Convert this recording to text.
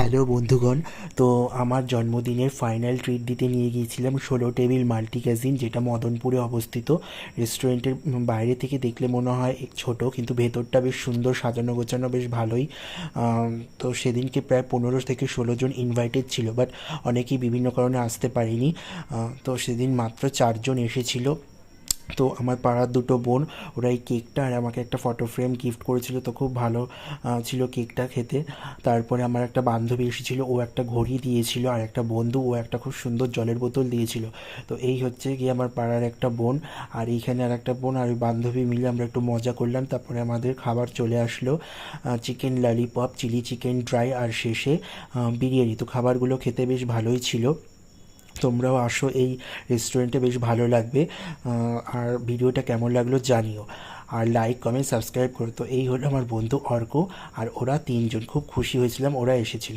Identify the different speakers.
Speaker 1: Hello বন্ধুগণ। তো আমার জন্মদিনের ফাইনাল ট্রিট দিতে নিয়ে গিয়েছিলাম 16 টেবিল মাল্টি ক্যাজিন, যেটা মদনপুরে অবস্থিত। রেস্টুরেন্টের বাইরে থেকে দেখলে মনে হয় ছোট, কিন্তু ভেতরটা বেশ সুন্দর, সাজানো গোছানো বেশ ভালোই। তো সেদিনকে প্রায় 15 থেকে 16 জন ইনভাইটেড ছিল, বাট অনেকেই বিভিন্ন কারণে আসতে পারেনি। তো সেদিন মাত্র 4 জন এসেছিল। তো আমার পাড়ার দুটো বোন, ওরা এই কেকটা আর আমাকে একটা ফটো ফ্রেম গিফট করেছিল। তো খুব ভালো ছিল কেকটা খেতে। তারপরে আমার একটা বান্ধবী এসেছিলো, ও একটা ঘড়ি দিয়েছিল, আর একটা বন্ধু, ও একটা খুব সুন্দর জলের বোতল দিয়েছিল। তো এই হচ্ছে গিয়ে আমার পাড়ার একটা বোন। আর এইখানে আর একটা বোন আর ওই বান্ধবী মিলে আমরা একটু মজা করলাম। তারপরে আমাদের খাবার চলে আসলো, chicken lollipop, chilli chicken dry, আর শেষে বিরিয়ানি। তো খাবারগুলো খেতে বেশ ভালোই ছিল। তোমরাও আসো, এই রেস্টুরেন্টে বেশ ভালো লাগবে। আর ভিডিওটা কেমন লাগলো জানিও, আর লাইক কমেন্ট সাবস্ক্রাইব করো। তো এই হলো আমার বন্ধু অর্ক, আর ওরা 3 জন। খুব খুশি হয়েছিলাম ওরা এসেছিল।